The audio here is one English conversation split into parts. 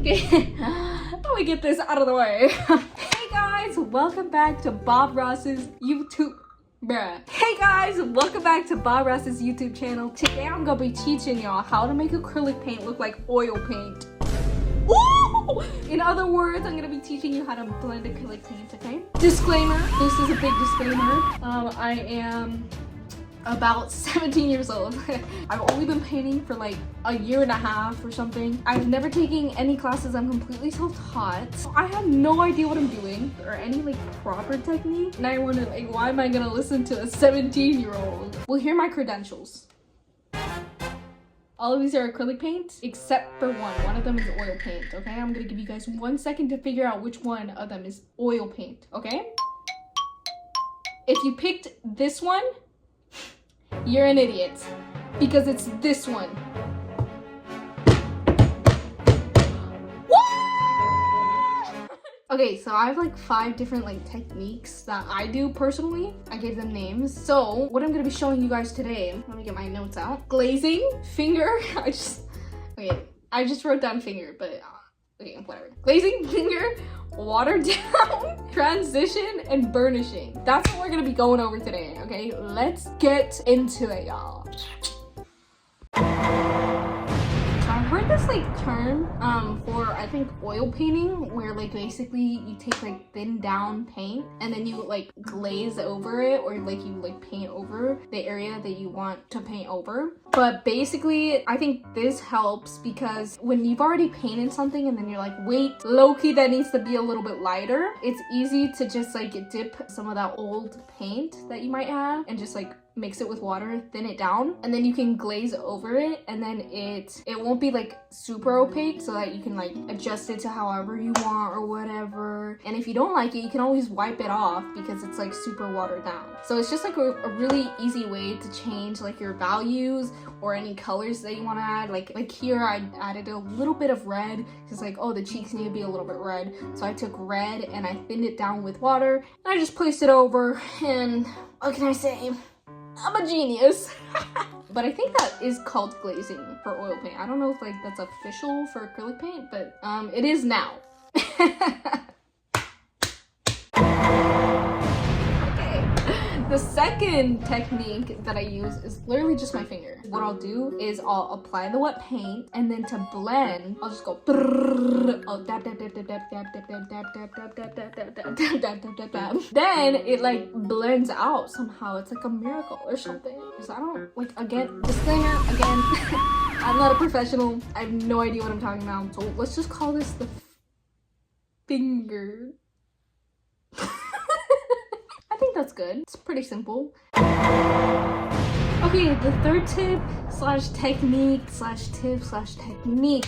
Okay, let me get this out of the way. Hey guys, welcome back to Bob Ross's YouTube. Hey guys, welcome back to Bob Ross's YouTube channel. Today I'm gonna be teaching y'all how to make acrylic paint look like oil paint. Woo! In other words, I'm gonna be teaching you how to blend acrylic paint, okay? Disclaimer, this is a big disclaimer. I am about 17 years old. I've only been painting for like a year and a half or something. I've never taken any classes. I'm completely self-taught. So I have no idea what I'm doing or any like proper technique. And I wonder, like, why am I gonna listen to a 17-year-old? Well, here are my credentials. All of these are acrylic paint except for one. One of them is oil paint, okay? I'm gonna give you guys 1 second to figure out which one of them is oil paint, okay? If you picked this one, you're an idiot, because it's this one. Okay, so I have like 5 different like techniques that I do personally. I gave them names. So what I'm gonna be showing you guys today, let me get my notes out. Glazing, finger, I just wrote down finger, but okay, whatever. Glazing, finger, water down, transition, and burnishing. That's what we're gonna be going over today, okay? Let's get into it, y'all. I've heard this like term for I think oil painting, where like basically you take like thin down paint and then you like glaze over it, or like you like paint over the area that you want to paint over. But basically I think this helps because when you've already painted something and then you're like, wait, low-key that needs to be a little bit lighter, it's easy to just like dip some of that old paint that you might have and just like mix it with water, thin it down, and then you can glaze over it, and then it won't be like super opaque, so that you can like adjust it to however you want or whatever. And if you don't like it, you can always wipe it off because it's like super watered down. So it's just like a really easy way to change like your values or any colors that you want to add. Like here I added a little bit of red because like, oh, the cheeks need to be a little bit red, so I took red and I thinned it down with water and I just placed it over, and what can I say? I'm a genius. But I think that is called glazing for oil paint. I don't know if like that's official for acrylic paint, but it is now. The second technique that I use is literally just my finger. What I'll do is I'll apply the wet paint, and then to blend, I'll just go I'll dab dab dab dab dab dab dab dab dab dab dab dab dab dab dab dab dab dab. Then it like blends out somehow. It's like a miracle or something. So I don't like, again, disclaimer again, I'm not a professional. I have no idea what I'm talking about. So let's just call this the finger. I think that's good. It's pretty simple. Okay, the third tip slash technique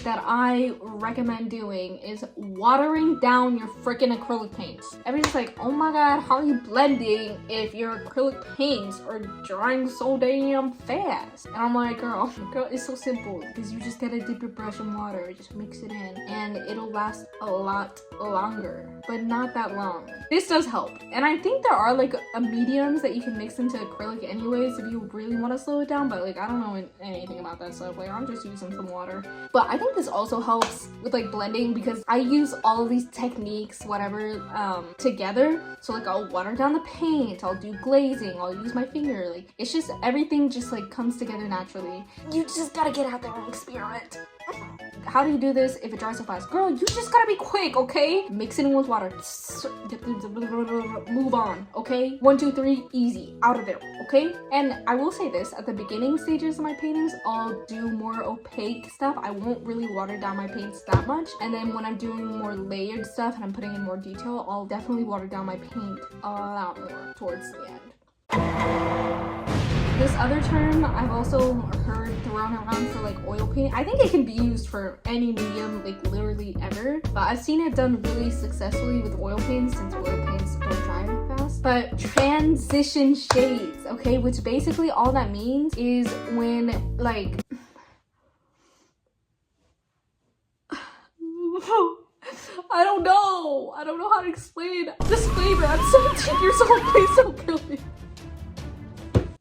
that I recommend doing is watering down your freaking acrylic paints. Everyone's like, oh my god, how are you blending if your acrylic paints are drying so damn fast? And I'm like, girl, it's so simple, because you just gotta dip your brush in water, just mix it in, and it'll last a lot longer, but not that long. This does help. And I think there are like mediums that you can mix into acrylic anyways if you really want to slow it down, but like I don't know anything about that stuff. Like I'm just using some water. But I think this also helps with like blending, because I use all of these techniques, whatever, together. So like I'll water down the paint, I'll do glazing, I'll use my finger. Like it's just, everything just like comes together naturally. You just gotta get out there and experiment. How do you do this if it dries so fast? Girl, you just gotta be quick, okay? Mix it in with water. Move on, okay? 1, 2, 3, easy. Out of there, okay? And I will say this, at the beginning stages of my paintings, I'll do more opaque stuff. I won't really water down my paints that much. And then when I'm doing more layered stuff and I'm putting in more detail, I'll definitely water down my paint a lot more towards the end. This other term I've also heard thrown around for like oil paint. I think it can be used for any medium, like literally ever. But I've seen it done really successfully with oil paints, since oil paints don't dry very fast. But transition shades, okay? Which basically all that means is when like... I don't know how to explain. Disclaimer, I'm 17 years old, please don't kill me.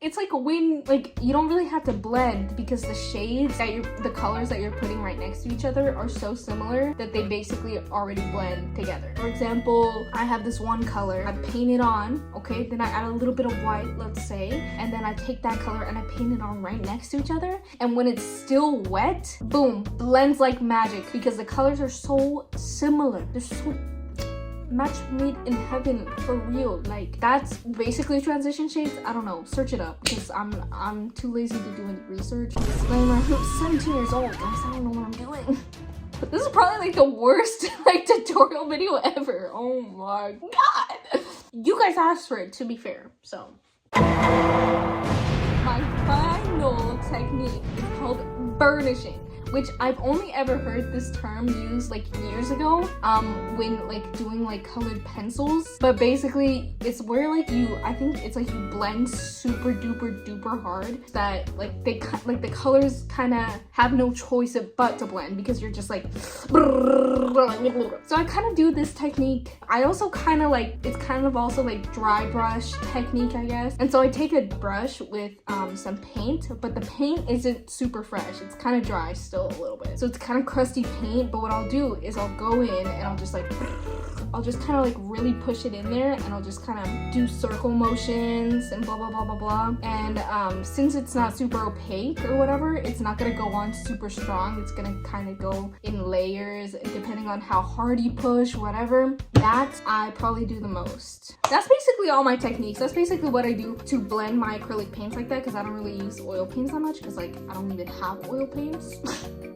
It's like when, like, you don't really have to blend because the shades that the colors that you're putting right next to each other are so similar that they basically already blend together. For example, I have this one color, I paint it on, okay, then I add a little bit of white, let's say, and then I take that color and I paint it on right next to each other, and when it's still wet, boom, blends like magic because the colors are so similar. They're so match made in heaven, for real. Like, that's basically transition shades. I don't know, search it up because I'm too lazy to do any research. Disclaimer, I'm 17 years old, guys, I don't know what I'm doing. But this is probably like the worst like tutorial video ever. Oh my god. You guys asked for it, to be fair. So my final technique is called burnishing, which I've only ever heard this term used like years ago when like doing like colored pencils. But basically it's where like I think it's like you blend super duper hard that like the colors kind of have no choice but to blend because you're just like so I kind of do this technique. I also kind of like, it's kind of also like dry brush technique, I guess. And so I take a brush with some paint, but the paint isn't super fresh, it's kind of dry still a little bit, so it's kind of crusty paint. But what I'll do is I'll go in and I'll just kind of like really push it in there, and I'll just kind of do circle motions and blah blah blah blah blah. And since it's not super opaque or whatever, it's not gonna go on super strong, it's gonna kind of go in layers depending on how hard you push, whatever. That I probably do the most. That's basically all my techniques. That's basically what I do to blend my acrylic paints like that, because I don't really use oil paints that much because like I don't even have oil paints.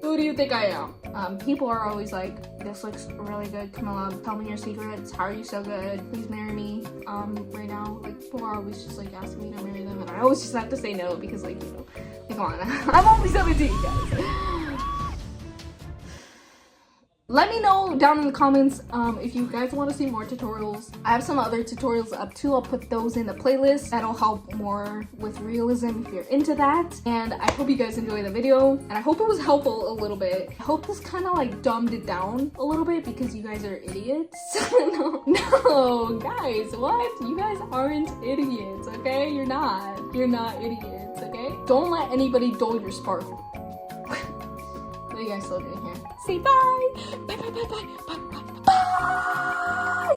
Who do you think I am? People are always like, this looks really good, Camilla, tell me your secrets, how are you so good, please marry me right now. Like, people are always just like asking me to marry them, and I always just have to say no because like, you know, like, come on. I'm only 17, guys. Let me know down in the comments if you guys want to see more tutorials. I have some other tutorials up too. I'll put those in the playlist. That'll help more with realism if you're into that. And I hope you guys enjoyed the video, and I hope it was helpful a little bit. I hope this kind of like dumbed it down a little bit because you guys are idiots. No, guys, what? You guys aren't idiots, okay? You're not idiots, okay? Don't let anybody dull your spark. What are you guys still doing here? Say bye! Bye, bye, bye, bye, bye, bye, bye!